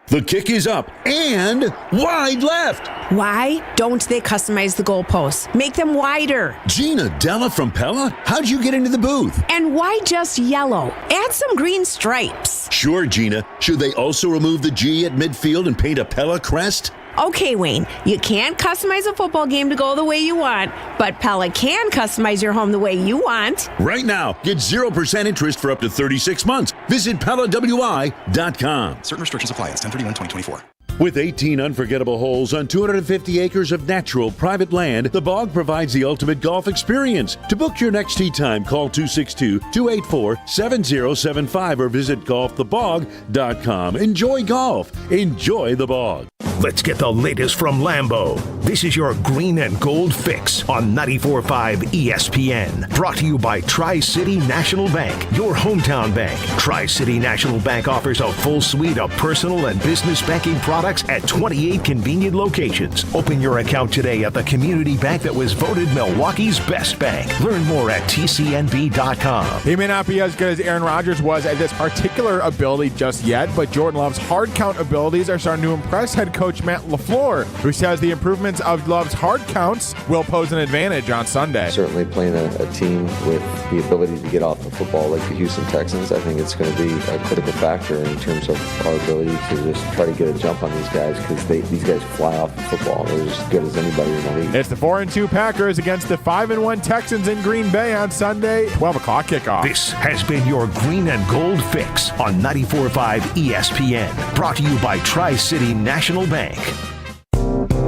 The kick is up and wide left. Why don't they customize the goalposts? Make them wider. Gina Della from Pella? How'd you get into the booth? And why just yellow? Add some green stripes. Sure, Gina. Should they also remove the G at midfield and paint a Pella crest? Okay, Wayne, you can't customize a football game to go the way you want, but Pella can customize your home the way you want. Right now, get 0% interest for up to 36 months. Visit PellaWI.com. Certain restrictions apply. It's 10/31/2024. With 18 unforgettable holes on 250 acres of natural private land, the Bog provides the ultimate golf experience. To book your next tee time, call 262-284-7075 or visit golfthebog.com. Enjoy golf. Enjoy the Bog. Let's get the latest from Lambeau. This is your green and gold fix on 94.5 ESPN. Brought to you by Tri-City National Bank, your hometown bank. Tri-City National Bank offers a full suite of personal and business banking products at 28 convenient locations. Open your account today at the community bank that was voted Milwaukee's best bank. Learn more at tcnb.com. He may not be as good as Aaron Rodgers was at this particular ability just yet, but Jordan Love's hard count abilities are starting to impress head coach Matt LaFleur, who says the improvements of Love's hard counts will pose an advantage on Sunday. Certainly playing a team with the ability to get off the football like the Houston Texans, I think it's going to be a critical factor in terms of our ability to just try to get a jump on these guys, because these guys fly off the football. They're as good as anybody in the league. It's the 4-2 Packers against the 5-1 Texans in Green Bay on Sunday, 12 o'clock kickoff. This has been your green and gold fix on 94.5 ESPN. Brought to you by Tri-City National Bank.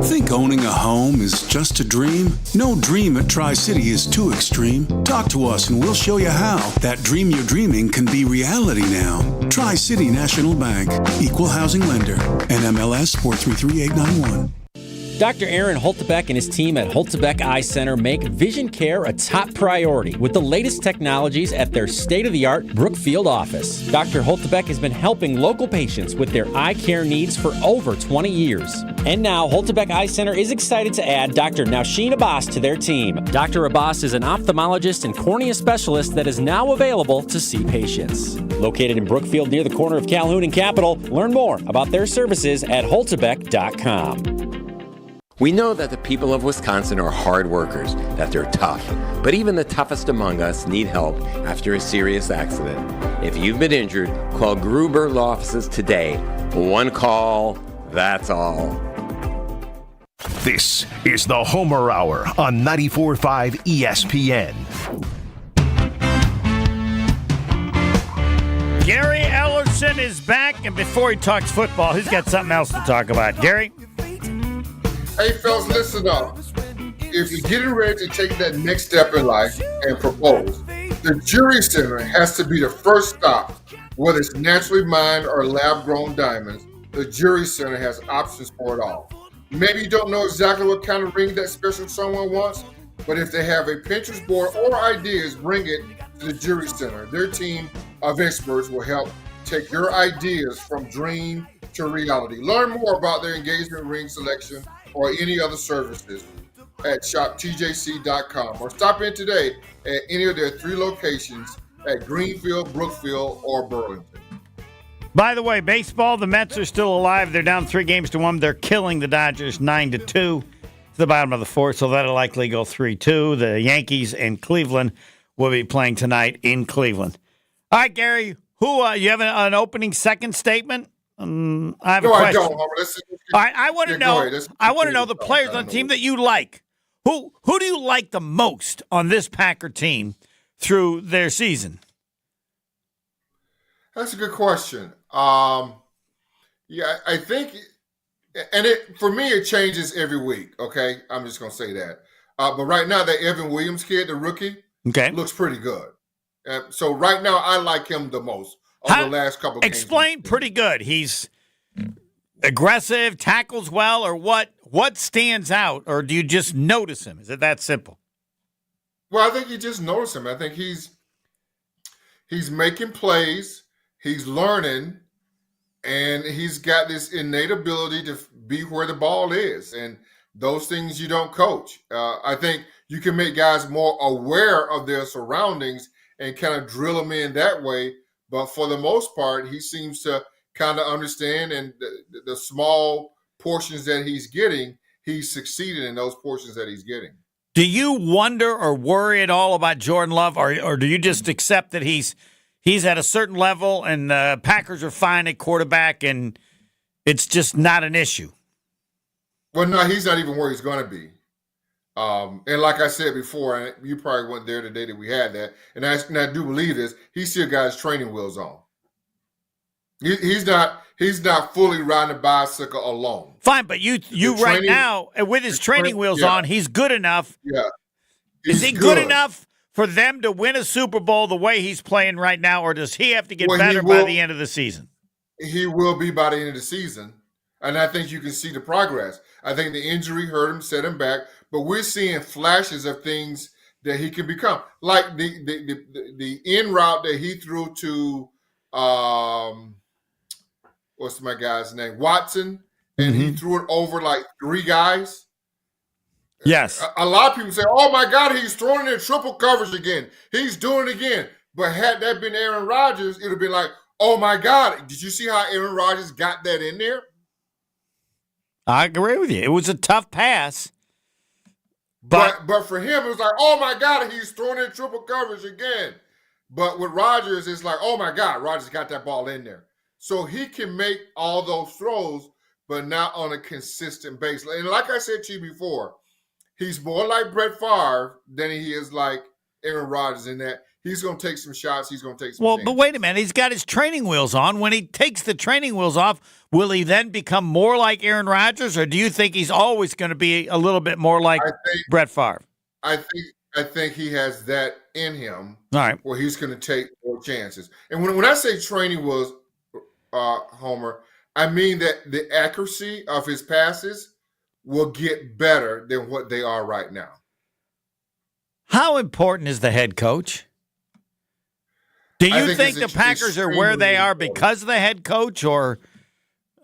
Think owning a home is just a dream? No dream at Tri-City is too extreme. Talk to us and we'll show you how that dream you're dreaming can be reality now. Tri-City National Bank, equal housing lender, NMLS 433891. Dr. Aaron Holtebeck and his team at Holtebeck Eye Center make vision care a top priority with the latest technologies at their state-of-the-art Brookfield office. Dr. Holtebeck has been helping local patients with their eye care needs for over 20 years. And now, Holtebeck Eye Center is excited to add Dr. Nausheen Abbas to their team. Dr. Abbas is an ophthalmologist and cornea specialist that is now available to see patients. Located in Brookfield near the corner of Calhoun and Capitol, learn more about their services at holtebeck.com. We know that the people of Wisconsin are hard workers, that they're tough, but even the toughest among us need help after a serious accident. If you've been injured, call Gruber Law Offices today. One call, that's all. This is the Homer Hour on 94.5 ESPN. Gary Ellerson Ellerson is back, and before he talks football, he's got something else to talk about. Gary? Hey, fellas, listen up. If you're getting ready to take that next step in life and propose, the Jury Center has to be the first stop. Whether it's naturally mined or lab-grown diamonds, the Jury Center has options for it all. Maybe you don't know exactly what kind of ring that special someone wants, but if they have a Pinterest board or ideas, bring it to the Jury Center. Their team of experts will help take your ideas from dream to reality. Learn more about their engagement ring selection or any other services at shoptjc.com or stop in today at any of their 3 locations at Greenfield, Brookfield, or Burlington. By the way, baseball, the Mets are still alive. They're down 3-1. They're killing the Dodgers 9-2 to the bottom of the 4th, so that'll likely go 3-2. The Yankees and Cleveland will be playing tonight in Cleveland. All right, Gary, you have an opening second statement? I have a question. I don't. All right, I want to know. I want to know the players on the team that you like. Who do you like the most on this Packer team through their season? That's a good question. I think, and for me, it changes every week. Okay, I'm just gonna say that. But right now, that Evan Williams kid, the rookie, looks pretty good. So right now, I like him the most on the last couple games. Explain pretty good. He's aggressive, tackles well, or what? What stands out, or do you just notice him? Is it that simple? Well, I think you just notice him. I think he's making plays, he's learning, and he's got this innate ability to be where the ball is. And those things you don't coach. I think you can make guys more aware of their surroundings and kind of drill them in that way. But for the most part, he seems to kind of understand, and the small portions that he's getting, he's succeeded in those portions that he's getting. Do you wonder or worry at all about Jordan Love, or do you just accept that he's at a certain level and the Packers are fine at quarterback and it's just not an issue? Well, no, he's not even where he's going to be. And like I said before, and you probably weren't there the day that we had that, and I do believe this, he still got his training wheels on. He's not fully riding a bicycle alone. Fine, but you right now, with his training wheels on, he's good enough. Yeah. Is he good enough for them to win a Super Bowl the way he's playing right now, or does he have to get better by the end of the season? He will be by the end of the season, and I think you can see the progress. I think the injury hurt him, set him back, but we're seeing flashes of things that he can become, like the in route that he threw to what's my guy's name, Watson, and he threw it over like 3 guys. Yes. A lot of people say, oh my God, he's throwing it in triple coverage again. He's doing it again. But had that been Aaron Rodgers, it would have been like, oh my God, did you see how Aaron Rodgers got that in there? I agree with you. It was a tough pass. But for him, it was like, oh my God, he's throwing in triple coverage again. But with Rodgers, it's like, oh my God, Rodgers got that ball in there. So he can make all those throws, but not on a consistent basis. And like I said to you before, he's more like Brett Favre than he is like Aaron Rodgers in that he's going to take some shots. He's going to take some chances. But wait a minute. He's got his training wheels on. When he takes the training wheels off, will he then become more like Aaron Rodgers, or do you think he's always going to be a little bit more like Brett Favre? I think he has that in him. All right. Where he's going to take more chances. And when I say training wheels, Homer, I mean that the accuracy of his passes will get better than what they are right now. How important is the head coach? Do you think the Packers are where they are because of the head coach? Or,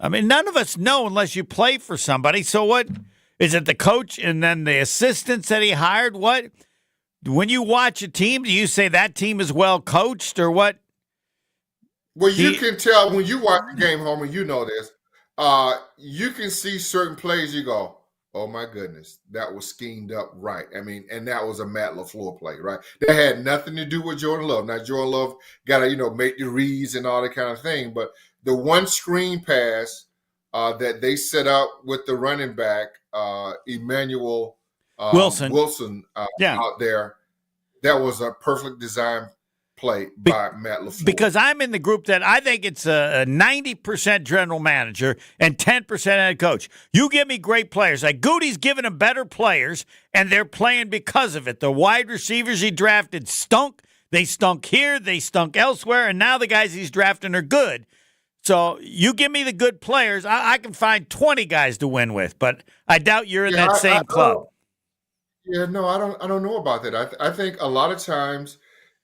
I mean, none of us know unless you play for somebody. So what, is it the coach and then the assistants that he hired? What, when you watch a team, do you say that team is well coached or what? Well, you can tell when you watch the game, Homer, you know this. You can see certain plays, you go, oh my goodness, that was schemed up right. I mean, and that was a Matt LaFleur play, right? That had nothing to do with Jordan Love. Now, Jordan Love got to, make the reads and all that kind of thing. But the one screen pass that they set up with the running back, Emmanuel Wilson out there, that was a perfect design play by Matt LaFleur. Because I'm in the group that I think it's a 90% general manager and 10% head coach. You give me great players. Like Goody's giving them better players, and they're playing because of it. The wide receivers he drafted stunk. They stunk here. They stunk elsewhere. And now the guys he's drafting are good. So you give me the good players, I can find 20 guys to win with. But I doubt you're in that same club. Yeah, no, I don't know about that. I think a lot of times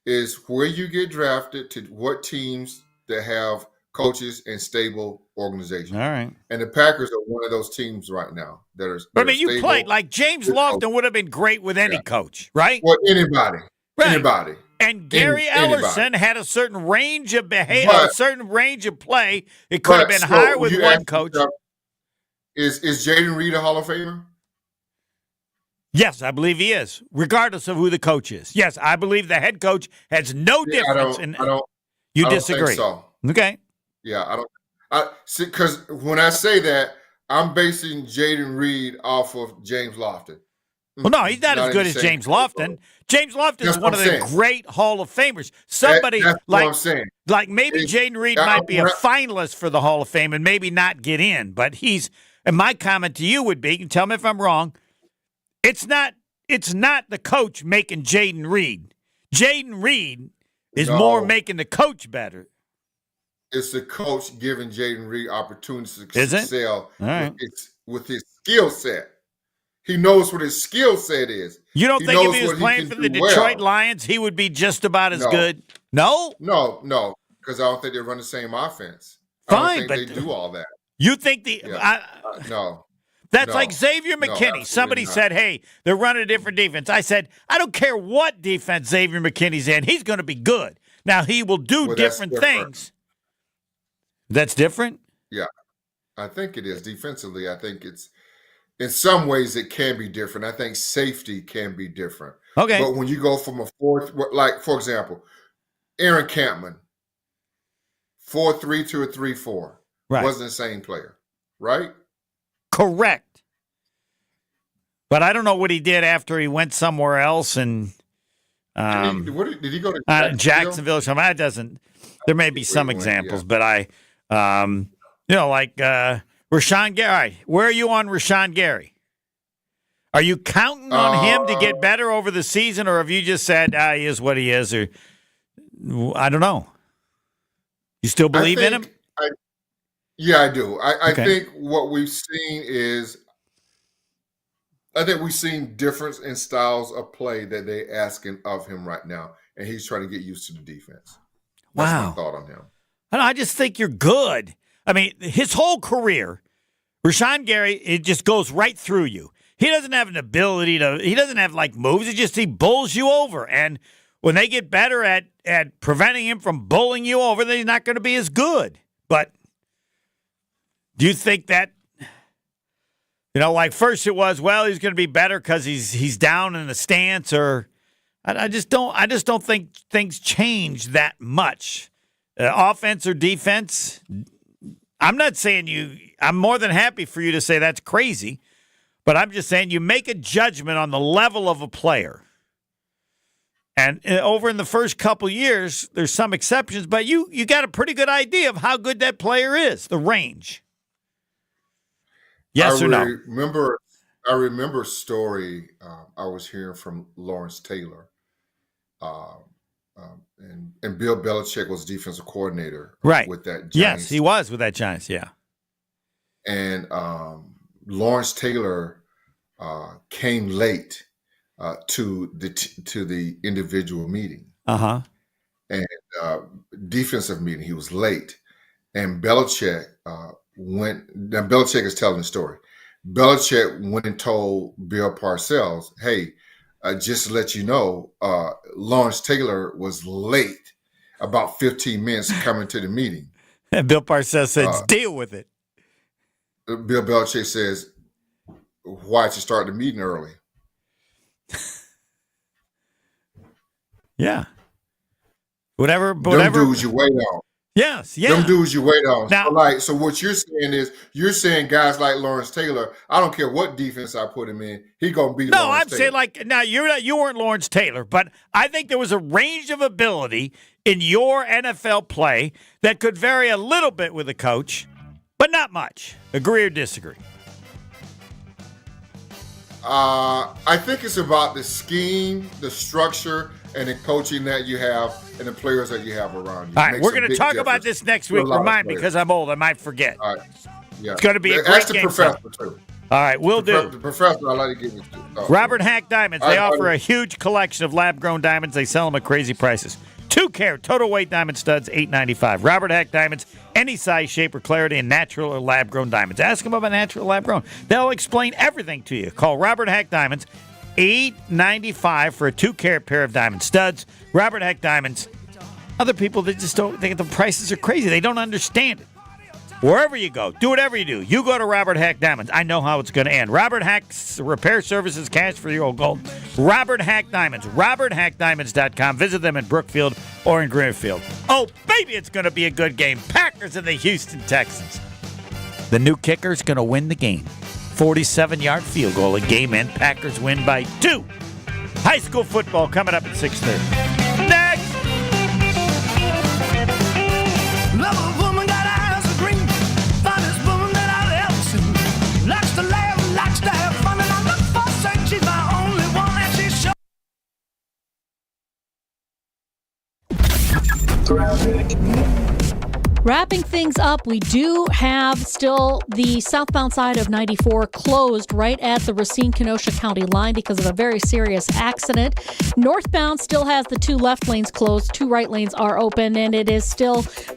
is where you get drafted to what teams that have coaches and stable organizations. All right. And the Packers are one of those teams right now that are. But I mean, you played like James Lofton would have been great with any coach, right? Well, anybody. Right. Anybody. And Gary Ellerson had a certain range of behavior, a certain range of play. It could have been higher with one coach. Is Jaden Reed a Hall of Famer? Yes, I believe he is, regardless of who the coach is. Yes, I believe the head coach has no difference. You disagree? Think so. Okay. Yeah, I don't. Because when I say that, I'm basing Jaden Reed off of James Lofton. Well, no, he's not as good as James Lofton. James Lofton is one of the great Hall of Famers. Somebody that's what I'm saying. Like maybe Jaden Reed might be a finalist for the Hall of Fame and maybe not get in, but he's. And my comment to you would be, you can tell me if I'm wrong. It's not the coach making Jaden Reed. Jaden Reed is more making the coach better. It's the coach giving Jaden Reed opportunities to is excel right. with his skill set. He knows what his skill set is. You don't think if he was playing for the Detroit Lions, he would be just about as good? No? No, because I don't think they run the same offense. Fine, but they do all that. You think no. That's like Xavier McKinney. Somebody said, hey, they're running a different defense. I said, I don't care what defense Xavier McKinney's in. He's going to be good. Now, he will do different things. That's different? Yeah, I think it is. Defensively, I think it's in some ways it can be different. I think safety can be different. Okay. But when you go from a fourth, like, for example, Aaron Campman, 4-3 to a 3-4, wasn't the same player, right? Correct. But I don't know what he did after he went somewhere else. And did he go to Jacksonville? That doesn't. There may be some examples, but like Rashawn Gary. All right, where are you on Rashawn Gary? Are you counting on him to get better over the season, or have you just said he is what he is? Or I don't know. You still believe in him? Yeah, I do. I think what we've seen is, I think we've seen difference in styles of play that they're asking of him right now, and he's trying to get used to the defense. That's my thought on him. I just think you're good. I mean, his whole career, Rashawn Gary, it just goes right through you. He doesn't have an ability to. He doesn't have like moves. He bowls you over, and when they get better at preventing him from bowling you over, then he's not going to be as good. But do you think that, like first it was, well, he's going to be better because he's down in the stance, or I just don't think things change that much, offense or defense. I'm not saying I'm more than happy for you to say that's crazy, but I'm just saying you make a judgment on the level of a player. And over in the first couple years, there's some exceptions, but you got a pretty good idea of how good that player is, the range. Yes or no? I remember a story I was hearing from Lawrence Taylor, and Bill Belichick was defensive coordinator, with that Giants. Yes, he was with that Giants. Yeah, and Lawrence Taylor came late to the individual meeting. And defensive meeting, he was late, and Belichick went. Now Belichick is telling the story. Belichick went and told Bill Parcells, "Hey, just to let you know, Lawrence Taylor was late, about 15 minutes coming to the meeting." And Bill Parcells said, "Deal with it." Bill Belichick says, "Why'd you start the meeting early?" Yeah. Whatever. Them dudes you wait on. Yes, yeah. Them dudes you wait on. Now, So what you're saying is you're saying guys like Lawrence Taylor, I don't care what defense I put him in, he going to beat No, Lawrence I'm Taylor. saying like now you weren't Lawrence Taylor, but I think there was a range of ability in your NFL play that could vary a little bit with a coach, but not much. Agree or disagree? I think it's about the scheme, the structure, and the coaching that you have and the players that you have around you. All right, we're going to talk about this next week. Remind me because I'm old. I might forget. All right. Yeah. It's going to be a great Ask the game. professor, too. All right, we'll do. The professor, I'd like to give you to. Robert Hack Diamonds. They offer a huge collection of lab-grown diamonds. They sell them at crazy prices. 2-carat total weight diamond studs, $8.95. Robert Hack Diamonds, any size, shape, or clarity in natural or lab-grown diamonds. Ask them about natural or lab-grown. They'll explain everything to you. Call Robert Hack Diamonds, $8.95 for a 2-carat pair of diamond studs. Robert Hack Diamonds. Other people, they just don't think the prices are crazy. They don't understand it. Wherever you go, do whatever you do. You go to Robert Hack Diamonds. I know how it's going to end. Robert Hack's repair services, cash for your old gold. Robert Hack Diamonds. RobertHackDiamonds.com. Visit them in Brookfield or in Greenfield. Oh, baby, it's going to be a good game. Packers and the Houston Texans. The new kicker's going to win the game. 47-yard field goal. A game end. Packers win by 2. High school football coming up at 6:30. Next. Love a woman got eyes of green. Finest woman that I've ever seen. Likes to laugh, likes to have fun, and I look for sex. She's my only one, and she's sure. Wrapping things up, we do have still the southbound side of 94 closed right at the Racine-Kenosha County line because of a very serious accident. Northbound still has the 2 left lanes closed, 2 right lanes are open, and it is still